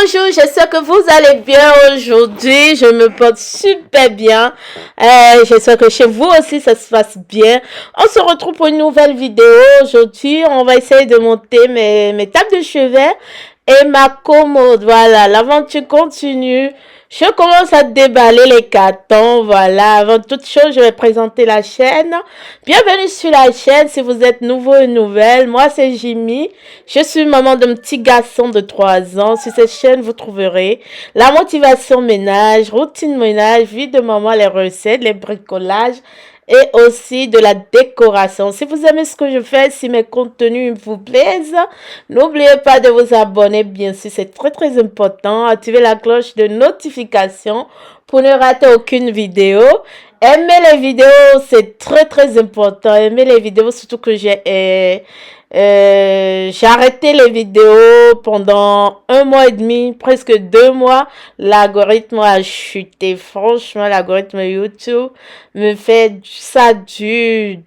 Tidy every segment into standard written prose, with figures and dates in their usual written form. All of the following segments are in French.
Bonjour, j'espère que vous allez bien aujourd'hui. Je me porte super bien. J'espère que chez vous aussi ça se passe bien. On se retrouve pour une nouvelle vidéo. Aujourd'hui, on va essayer de monter mes tables de chevet et ma commode. Voilà, l'aventure continue. Je commence à déballer les cartons. Voilà, avant toute chose, je vais présenter la chaîne. Bienvenue sur la chaîne si vous êtes nouveau et nouvelle. Moi, c'est Jimmy. Je suis maman d'un petit garçon de 3 ans. Sur cette chaîne, vous trouverez la motivation ménage, routine ménage, vie de maman, les recettes, les bricolages et aussi de la décoration. Si vous aimez ce que je fais, si mes contenus vous plaisent, n'oubliez pas de vous abonner, bien sûr, c'est très important. Activez la cloche de notification pour ne rater aucune vidéo. Aimez les vidéos, c'est très important. Aimez les vidéos, surtout que j'ai arrêté les vidéos pendant 1 mois et demi, presque 2 mois. L'algorithme a chuté. Franchement, l'algorithme YouTube me fait ça il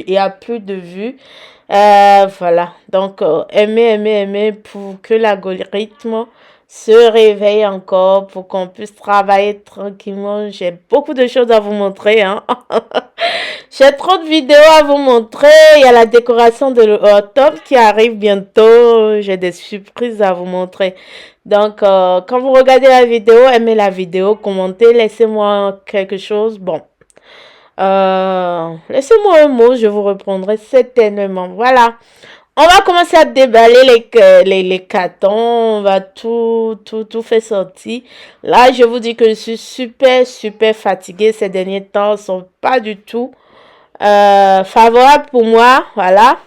y a plus de vues. Voilà. Donc, aimez pour que l'algorithme se réveille encore, pour qu'on puisse travailler tranquillement. J'ai beaucoup de choses à vous montrer, hein. J'ai trop de vidéos à vous montrer. Il y a la décoration de l'automne qui arrive bientôt. J'ai des surprises à vous montrer. Donc, quand vous regardez la vidéo, aimez la vidéo, commentez, laissez-moi quelque chose. Bon, laissez-moi un mot, je vous répondrai certainement. Voilà. On va commencer à déballer les cartons. On va tout faire sortir. Là, je vous dis que je suis super fatiguée. Ces derniers temps ne sont pas du tout favorables pour moi. Voilà.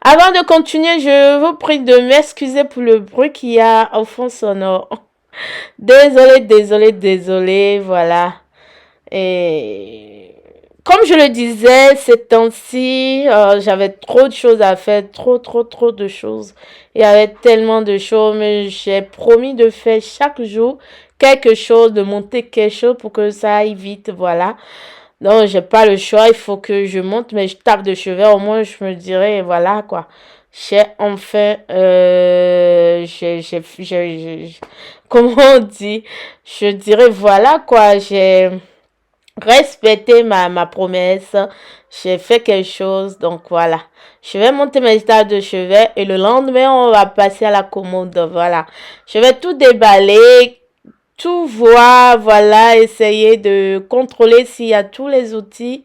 Avant de continuer, je vous prie de m'excuser pour le bruit qu'il y a au fond sonore. Désolé. Voilà. Et comme je le disais, ces temps-ci, j'avais trop de choses à faire, trop de choses. Il y avait tellement de choses, mais j'ai promis de faire chaque jour quelque chose, de monter quelque chose pour que ça aille vite, voilà. Donc, j'ai pas le choix, il faut que je monte mes tables de chevet, au moins je me dirais, voilà quoi. J'ai enfin, comment on dit? Je dirais, voilà quoi, j'ai respecter ma promesse, j'ai fait quelque chose, donc voilà, je vais monter mes tables de chevet et le lendemain on va passer à la commode. Voilà, je vais tout déballer, tout voir, voilà, essayer de contrôler s'il y a tous les outils,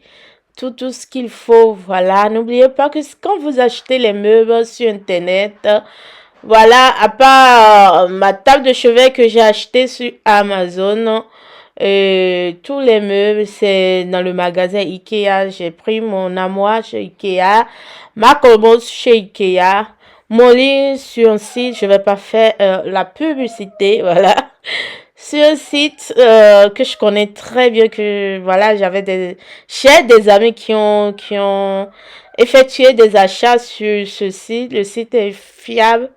tout ce qu'il faut. Voilà, n'oubliez pas que quand vous achetez les meubles sur internet, voilà, à part ma table de chevet que j'ai acheté sur Amazon, tous les meubles, c'est dans le magasin Ikea. J'ai pris mon armoire chez Ikea, ma commode chez Ikea, mon lit sur un site, je vais pas faire la publicité, voilà, sur un site que je connais très bien, que voilà, j'ai des amis qui ont effectué des achats sur ce site. Le site est fiable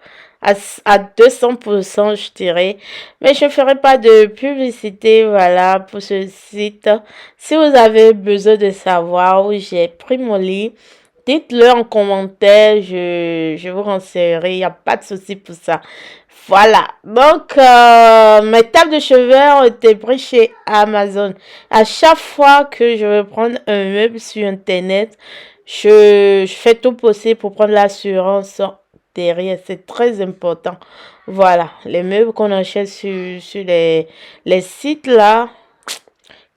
à 200%, je dirais, mais je ne ferai pas de publicité, voilà, pour ce site. Si vous avez besoin de savoir où j'ai pris mon lit, dites-le en commentaire, je vous renseignerai, il n'y a pas de souci pour ça. Voilà, donc mes tables de chevet ont été prises chez Amazon. À chaque fois que je veux prendre un meuble sur internet, je fais tout possible pour prendre l'assurance derrière, c'est très important. Voilà, les meubles qu'on achète sur les sites là,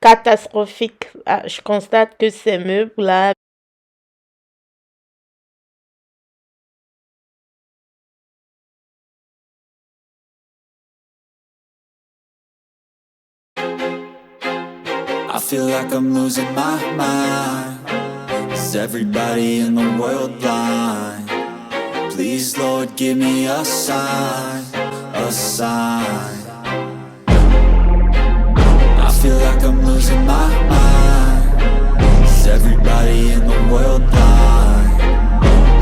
catastrophiques. Je constate que ces meubles là, I feel like I'm losing my mind. Is everybody in the world blind? Please, Lord, give me a sign, a sign. I feel like I'm losing my mind. Is everybody in the world blind?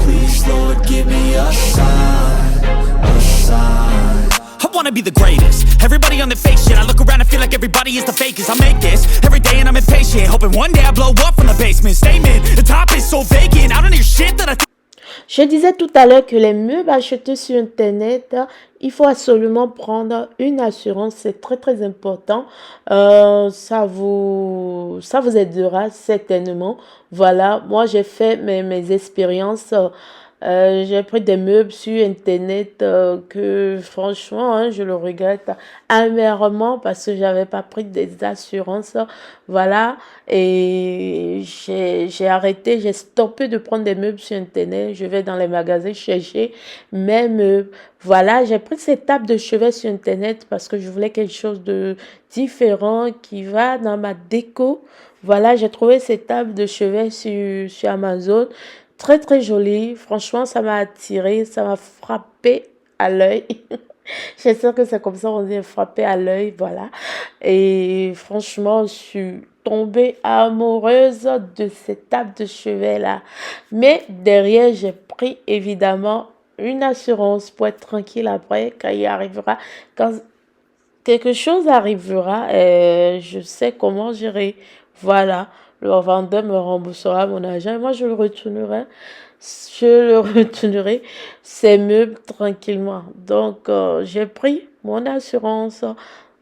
Please, Lord, give me a sign, a sign. I wanna be the greatest. Everybody on the fake shit. I look around and feel like everybody is the fakest. I make this every day and I'm impatient, hoping one day I blow up from the basement. Statement, the top is so vacant. I don't hear shit that I Je disais tout à l'heure que les meubles achetés sur Internet, il faut absolument prendre une assurance, c'est très très important. Ça vous aidera certainement. Voilà, moi j'ai fait mes expériences. J'ai pris des meubles sur Internet que franchement, hein, je le regrette amèrement parce que j'avais pas pris des assurances. Voilà, et j'ai arrêté, j'ai stoppé de prendre des meubles sur Internet. Je vais dans les magasins chercher mes meubles. Voilà, j'ai pris cette table de chevet sur Internet parce que je voulais quelque chose de différent qui va dans ma déco. Voilà, j'ai trouvé cette table de chevet sur Amazon. Très très jolie. Franchement, ça m'a attiré, ça m'a frappé à l'œil. Je sais que c'est comme ça on dit frappé à l'œil, voilà. Et franchement, je suis tombée amoureuse de cette table de chevet là. Mais derrière, j'ai pris évidemment une assurance pour être tranquille après quand il arrivera, quand quelque chose arrivera, je sais comment gérer. Voilà, le vendeur me remboursera mon argent et moi je le retournerai. Je le retournerai ces meubles tranquillement. Donc, j'ai pris mon assurance.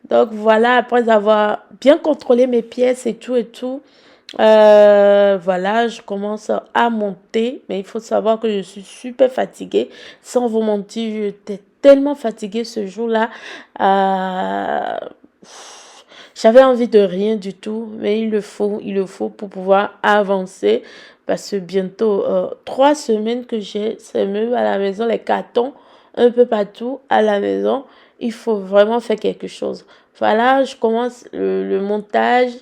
Donc, voilà, après avoir bien contrôlé mes pièces et tout, voilà, je commence à monter, mais il faut savoir que je suis super fatiguée. Sans vous mentir, j'étais tellement fatiguée ce jour-là. Euh, J'avais envie de rien du tout, mais il le faut pour pouvoir avancer. Parce que bientôt, 3 semaines que j'ai ces meubles à la maison, les cartons un peu partout à la maison. Il faut vraiment faire quelque chose. Voilà, je commence le montage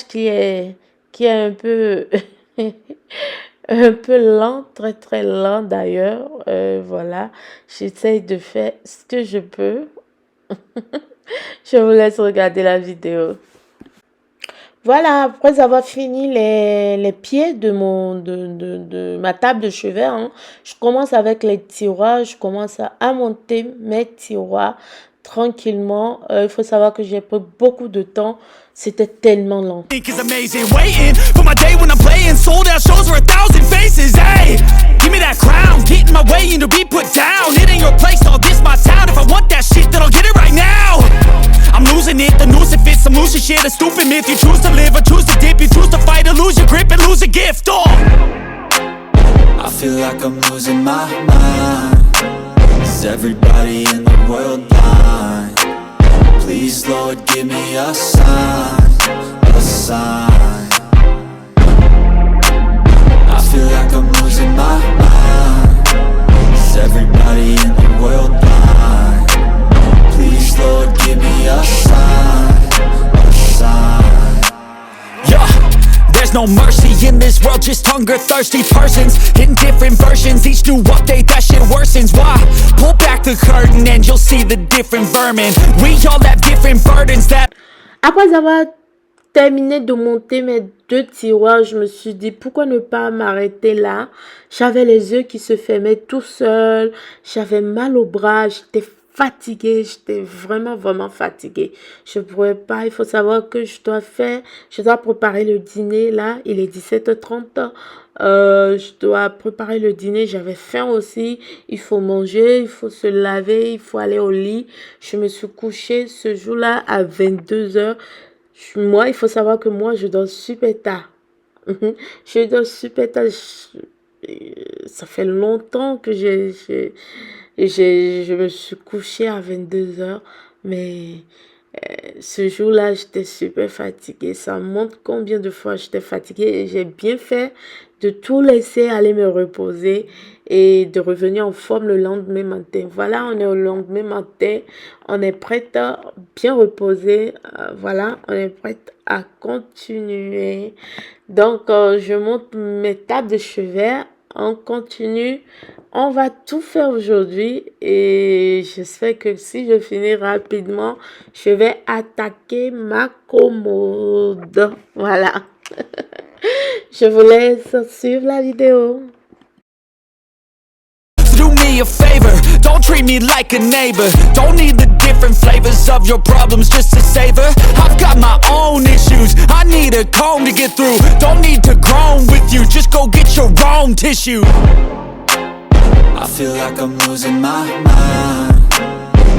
qui est un peu, un peu lent, très très lent d'ailleurs. Voilà, j'essaye de faire ce que je peux. Je vous laisse regarder la vidéo. Voilà, après avoir fini les pieds de ma table de chevet, hein, je commence avec les tiroirs, je commence à monter mes tiroirs tranquillement. Il faut savoir que j'ai pris beaucoup de temps, c'était tellement lent. Is amazing, waiting for my day when I'm playing sold out shows for 1,000 faces. Hey, give me that crown, get in my way and to be put down. It ain't your place, all this my town. If I want that shit, then I'll get it right now. I'm losing it, the noose it fits, I'm losing shit, a stupid myth. You choose to live or choose to dip, you choose to fight or lose your grip and lose a gift. Oh, I feel like I'm losing my mind. Is everybody in the world blind? Please, Lord, give me a sign, a sign. I feel like I'm losing my mind. Is everybody in the world blind? Please, Lord, give me a sign, a sign. yeah. There's no mercy in this world, just hunger-thirsty persons in different versions. Each new update, that shit worsens. Why? Pull back the curtain and you'll see the different vermin. We all have different burdens that... Après avoir terminé de monter mes 2 tiroirs, je me suis dit pourquoi ne pas m'arrêter là. J'avais les yeux qui se fermaient tout seuls, j'avais mal au bras, j'étais fatiguée, j'étais vraiment vraiment fatiguée. Je pourrais pas, il faut savoir que je dois préparer le dîner là, il est 17h30. Je dois préparer le dîner, j'avais faim aussi, il faut manger, il faut se laver, il faut aller au lit. Je me suis couchée ce jour-là à 22h. Moi, il faut savoir que moi, je dors super tard. Je dors super tard. Ça fait longtemps que je me suis couchée à 22h, mais ce jour-là, j'étais super fatiguée. Ça montre combien de fois j'étais fatiguée et j'ai bien fait de tout laisser aller me reposer et de revenir en forme le lendemain matin. Voilà, on est au lendemain matin, on est prête à bien reposer. Voilà, on est prête à continuer. Donc, je monte mes tables de chevet. On continue. On va tout faire aujourd'hui et j'espère que si je finis rapidement, je vais attaquer ma commode. Voilà. Je vous laisse suivre la vidéo. Do me a favor, Don't treat me like a neighbor. Don't need the different flavors of your problems just to savor. I've got my own issues, I need a comb to get through. Don't need to groan with you, just go get your own tissue. I feel like I'm losing my mind.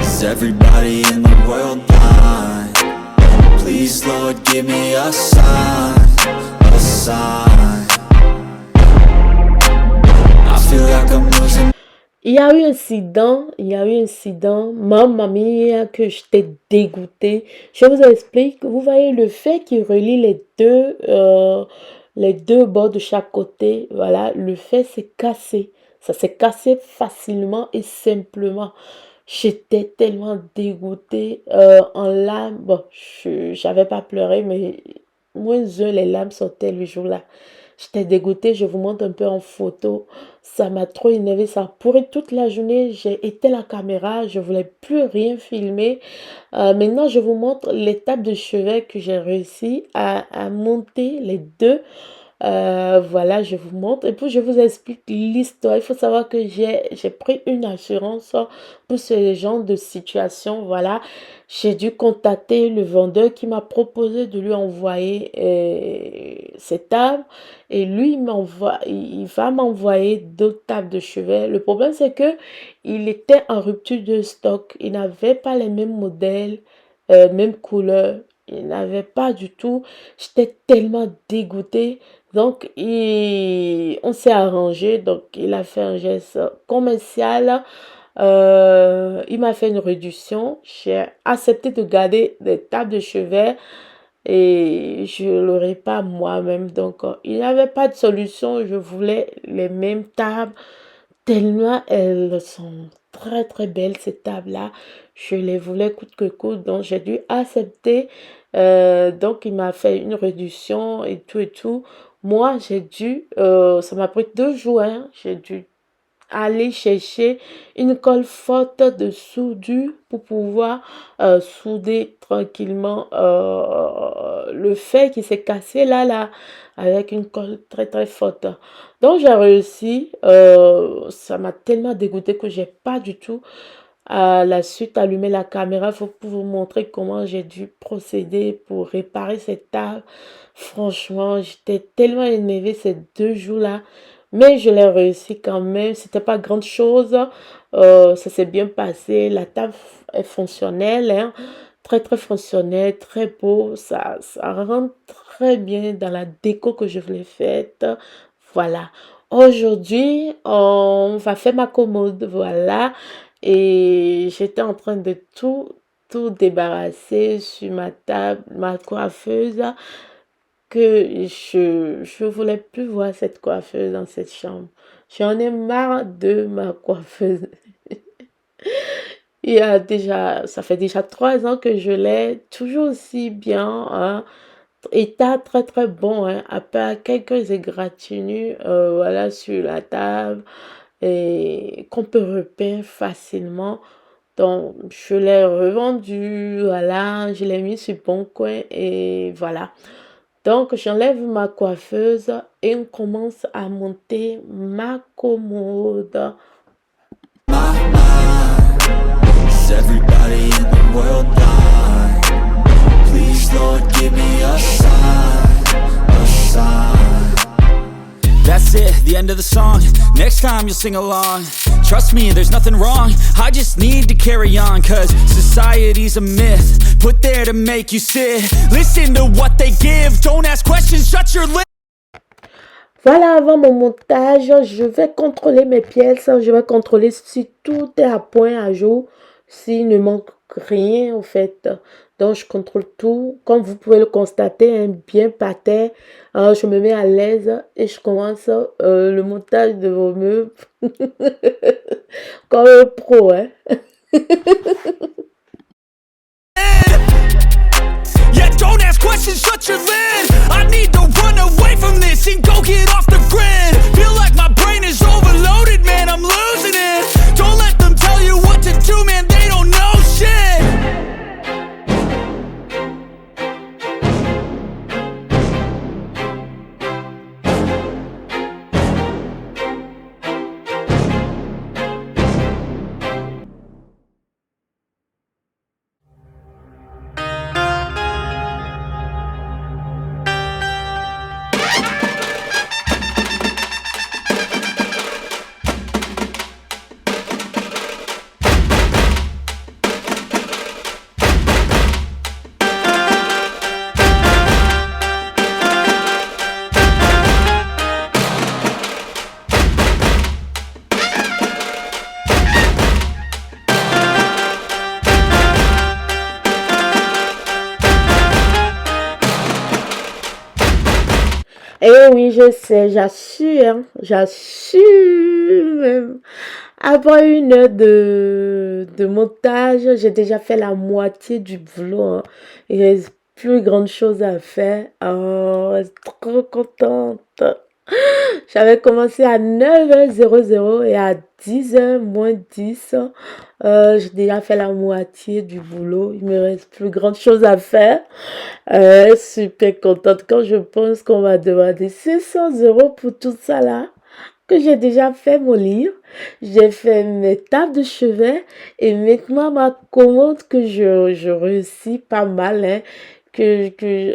Is everybody in the world blind? Please, Lord, give me a sign, a sign. I feel like I'm losing. Il y a eu un incident, mamma mia, que j'étais dégoûtée. Je vous explique, vous voyez le fait qu'il relie les deux bords de chaque côté, voilà, le fait s'est cassé. Ça s'est cassé facilement et simplement. J'étais tellement dégoûtée, en larmes. Bon, j'avais pas pleuré, mais moins les larmes sortaient le jour-là. J'étais dégoûtée, je vous montre un peu en photo. Ça m'a trop énervé, ça a pourri toute la journée. J'ai éteint la caméra, je voulais plus rien filmer. Maintenant, je vous montre l'étape de chevet que j'ai réussi à monter les deux. Voilà, je vous montre et puis je vous explique l'histoire. Il faut savoir que j'ai pris une assurance pour ce genre de situation. Voilà, j'ai dû contacter le vendeur qui m'a proposé de lui envoyer cette table et lui il va m'envoyer d'autres tables de chevet. Le problème c'est que il était en rupture de stock. Il n'avait pas les mêmes modèles, même couleur. Il n'avait pas du tout. J'étais tellement dégoûtée. Donc, on s'est arrangé. Donc, il a fait un geste commercial. Il m'a fait une réduction. J'ai accepté de garder des tables de chevet et je ne l'aurais pas moi-même. Donc, il n'y avait pas de solution. Je voulais les mêmes tables tellement elles sont très très belles ces tables-là. Je les voulais coûte que coûte. Donc, j'ai dû accepter. Donc, il m'a fait une réduction et tout et tout. Moi, ça m'a pris 2 jours, hein, j'ai dû aller chercher une colle forte de soudure pour pouvoir souder tranquillement le fer qui s'est cassé là, avec une colle très très forte. Donc, j'ai réussi. Ça m'a tellement dégoûté que j'ai pas du tout à la suite allumer la caméra pour vous montrer comment j'ai dû procéder pour réparer cette table. Franchement, j'étais tellement énervée ces 2 jours-là, mais je l'ai réussi quand même. C'était pas grande chose. Ça s'est bien passé. La table est fonctionnelle, hein. Très très fonctionnelle, très beau. Ça rentre très bien dans la déco que je voulais faite. Voilà. Aujourd'hui, on va faire ma commode. Voilà. Et j'étais en train de tout débarrasser sur ma table, ma coiffeuse, que je voulais plus voir cette coiffeuse dans cette chambre. J'en ai marre de ma coiffeuse. Ça fait déjà 3 ans que je l'ai, toujours aussi bien, hein. État très très bon, hein, à part quelques égratignures, voilà, sur la table et qu'on peut repeindre facilement. Donc, je l'ai revendu, voilà, je l'ai mis sur Bon Coin et voilà. Donc, j'enlève ma coiffeuse et on commence à monter ma commode. Is everybody in the world blind? Please, Lord, give me a sign, a sign. That's it, the end of the song. Next time you'll sing along. Trust me, there's nothing wrong. I just need to carry on. Cause society's a myth, put there to make you sit. Listen to what they give. Don't ask questions, shut your lips. Voilà, avant mon montage, je vais contrôler mes pièces. Je vais contrôler si tout est à point, à jour. S'il ne manque rien, au fait. Donc, je contrôle tout. Comme vous pouvez le constater, hein, bien par terre. Je me mets à l'aise et je commence le montage de vos meubles. Comme un pro, hein. Yeah, don't ask questions, shut your lid. I need to run away from this and go get off the grid. Feel like my brain is overloaded, man, I'm losing it. Don't let them tell you what to do, man, they don't know shit. Eh oui, je sais, j'assure, hein, j'assure même. Après 1 heure de montage, j'ai déjà fait la moitié du boulot, hein. Il reste plus grande chose à faire. Oh, je suis trop contente. J'avais commencé à 9h00 et à 10h moins 10, j'ai déjà fait la moitié du boulot. Il me reste plus grande chose à faire. Super contente quand je pense qu'on va demander 500 € pour tout ça là. Que j'ai déjà fait mon livre, j'ai fait mes tables de chevet et maintenant ma commande que je réussis pas mal, hein,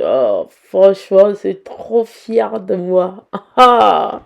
oh, franchement, c'est trop fière de moi. Ah!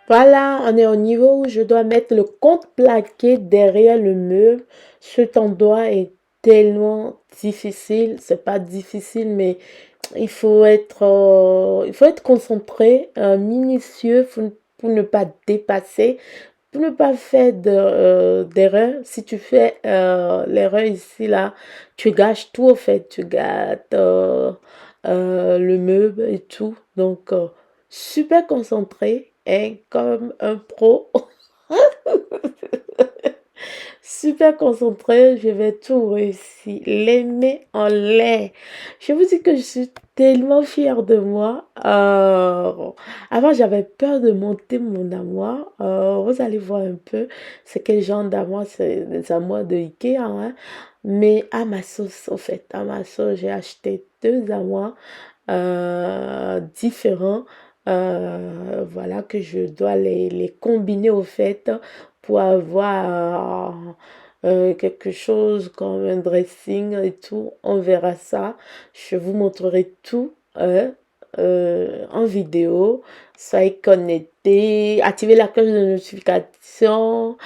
Voilà, on est au niveau où je dois mettre le compte plaqué derrière le meuble. Cet endroit est tellement difficile. C'est pas difficile, mais il faut être concentré, minutieux pour ne pas dépasser, pour ne pas faire d'erreur. Si tu fais l'erreur ici, là, tu gâches tout, au fait. Tu gâtes le meuble et tout. Donc, super concentré, hein, comme un pro. Super concentré, je vais tout réussir. Les mains en l'air. Je vous dis que je suis tellement fière de moi. Avant, j'avais peur de monter mon armoire. Vous allez voir un peu c'est quel genre d'armoire. C'est des armoires de Ikea, hein. Mais à ma sauce, au fait, à ma sauce, j'ai acheté 2 armoires différents. Voilà, que je dois les combiner au fait pour avoir quelque chose comme un dressing et tout. On verra ça. Je vous montrerai tout en vidéo. Soyez connectés, activez la cloche de notification,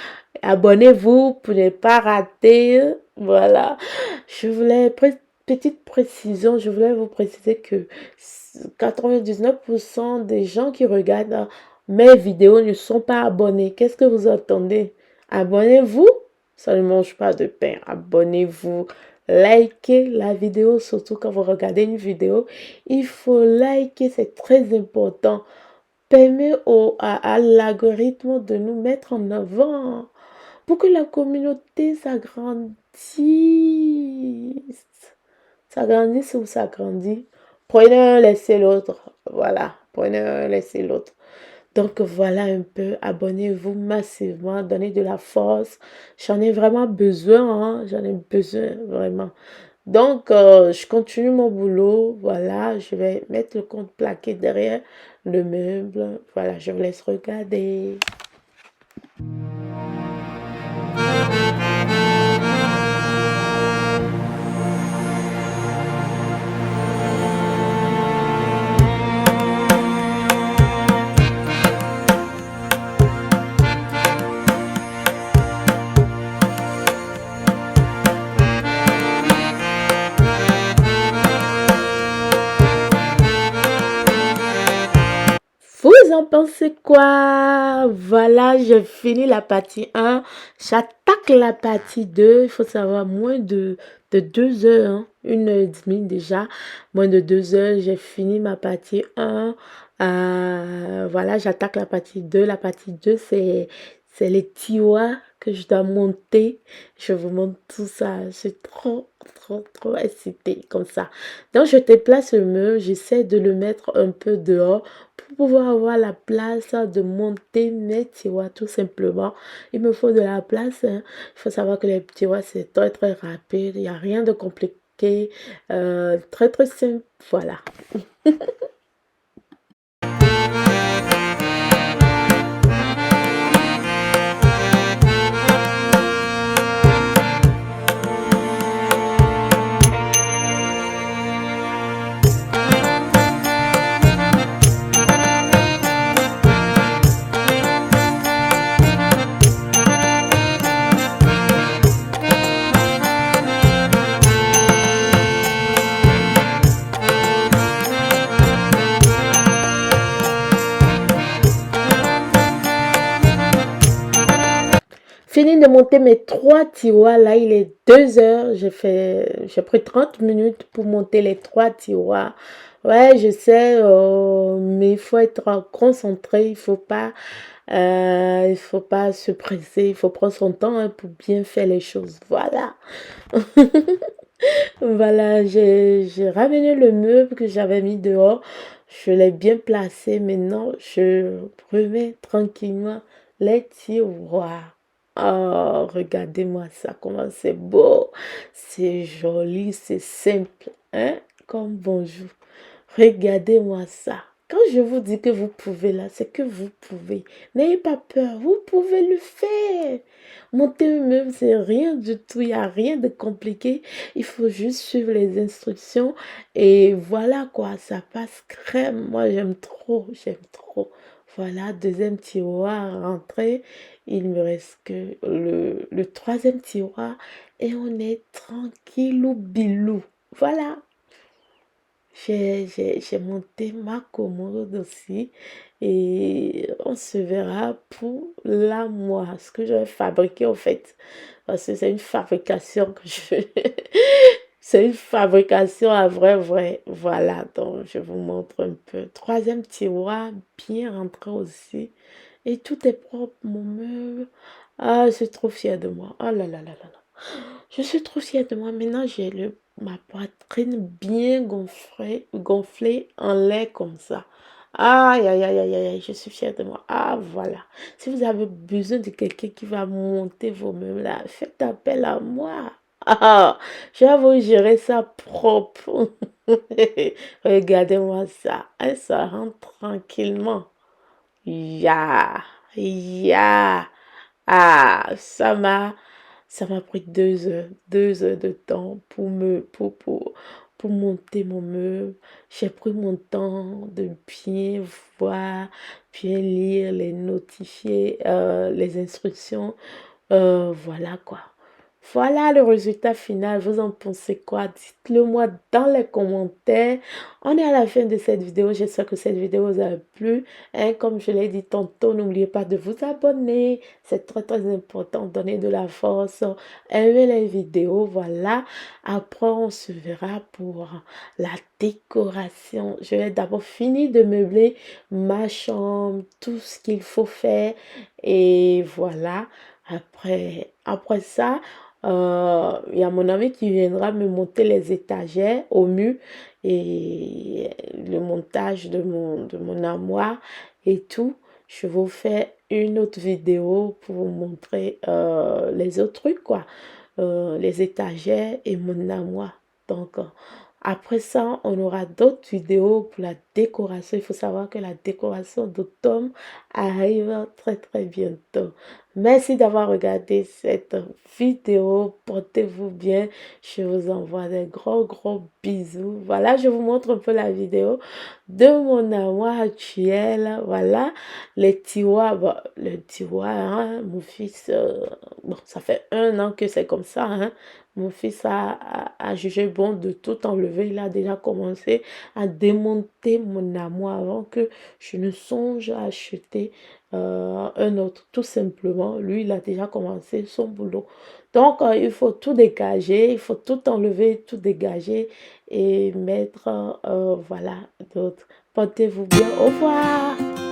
abonnez-vous pour ne pas rater. Voilà. Je voulais, petite précision, je voulais vous préciser que 99% des gens qui regardent mes vidéos ne sont pas abonnés. Qu'est-ce que vous attendez? Abonnez-vous. Ça ne mange pas de pain. Abonnez-vous. Likez la vidéo, surtout quand vous regardez une vidéo. Il faut liker, c'est très important. Permet à l'algorithme de nous mettre en avant pour que la communauté s'agrandisse. S'agrandisse ou s'agrandit. Prenez un, laissez l'autre. Voilà, prenez un, laissez l'autre. Donc voilà un peu, abonnez-vous massivement, donnez de la force. J'en ai vraiment besoin, hein, j'en ai besoin vraiment. Donc je continue mon boulot, voilà, je vais mettre le compte plaqué derrière le meuble. Voilà, je vous laisse regarder. Vous en pensez quoi? Voilà, j'ai fini la partie 1. J'attaque la partie 2. Il faut savoir, moins de 2 heures, hein, 1 heure et demie déjà. Moins de 2 heures, j'ai fini ma partie 1. Voilà, j'attaque la partie 2. La partie 2, c'est les tiroirs que je dois monter. Je vous montre tout ça. Je suis trop excitée comme ça. Donc, je déplace le mur. J'essaie de le mettre un peu dehors pour pouvoir avoir la place de monter mes tiroirs tout simplement. Il me faut de la place, hein. Il faut savoir que les tiroirs, c'est très rapide. Il n'y a rien de compliqué. Très simple. Voilà. Fini de monter mes 3 tiroirs. Là, il est 2 heures. J'ai pris 30 minutes pour monter les 3 tiroirs. Ouais, je sais, mais il faut être concentré. Il faut pas se presser. Il faut prendre son temps, hein, pour bien faire les choses. Voilà. Voilà, j'ai ramené le meuble que j'avais mis dehors. Je l'ai bien placé. Maintenant, je remets tranquillement les tiroirs. Oh, regardez-moi ça, comment c'est beau. C'est joli, c'est simple, hein, comme bonjour. Regardez-moi ça. Quand je vous dis que vous pouvez là, c'est que vous pouvez. N'ayez pas peur, vous pouvez le faire. Monter un meuble, c'est rien du tout, il n'y a rien de compliqué. Il faut juste suivre les instructions et voilà quoi, ça passe crème. Moi, j'aime trop, j'aime trop. Voilà, deuxième tiroir rentré. Il me reste que le troisième tiroir et on est tranquillou bilou. Voilà. J'ai monté ma commode aussi et on se verra pour l'armoire, ce que je vais fabriquer en fait. Parce que c'est une fabrication que je fais. C'est une fabrication à vrai. Voilà, donc je vous montre un peu. Troisième tiroir, bien rentré aussi. Et tout est propre, mon meuble. Ah, je suis trop fière de moi. Oh là. Je suis trop fière de moi. Maintenant, j'ai ma poitrine bien gonflée en lait comme ça. Aïe, je suis fière de moi. Ah, voilà. Si vous avez besoin de quelqu'un qui va monter vos meubles là, faites appel à moi. Ah, je vais vous gérer ça propre. Regardez-moi ça. Et ça rentre tranquillement. Ya, ya. Ah, ça m'a pris 2 heures, 2 heures de temps pour monter mon meuble. J'ai pris mon temps de bien voir, bien lire les notifiés, les instructions. Voilà quoi. Voilà le résultat final. Vous en pensez quoi? Dites-le moi dans les commentaires. On est à la fin de cette vidéo. J'espère que cette vidéo vous a plu. Hein, comme je l'ai dit tantôt, n'oubliez pas de vous abonner. C'est très important. Donner de la force. Aimez les vidéos. Voilà. Après, on se verra pour la décoration. Je vais d'abord finir de meubler ma chambre. Tout ce qu'il faut faire. Et voilà. Après ça, il y a mon ami qui viendra me monter les étagères au mur et le montage de mon armoire et tout. Je vous fais une autre vidéo pour vous montrer les autres trucs, quoi. Les étagères et mon armoire. Donc, après ça, on aura d'autres vidéos pour la décoration. Il faut savoir que la décoration d'automne arrive très bientôt. Merci d'avoir regardé cette vidéo. Portez-vous bien. Je vous envoie des gros bisous. Voilà, je vous montre un peu la vidéo de mon armoire actuelle. Voilà, les tiroirs. Bon, le tiroir, hein, mon fils, bon, ça fait 1 an que c'est comme ça, hein. mon fils a jugé bon de tout enlever. Il a déjà commencé à démonter mon amour avant que je ne songe à acheter un autre. Tout simplement, lui, il a déjà commencé son boulot. Donc, il faut tout dégager, il faut tout enlever, tout dégager et mettre, voilà, d'autres. Portez-vous bien. Au revoir.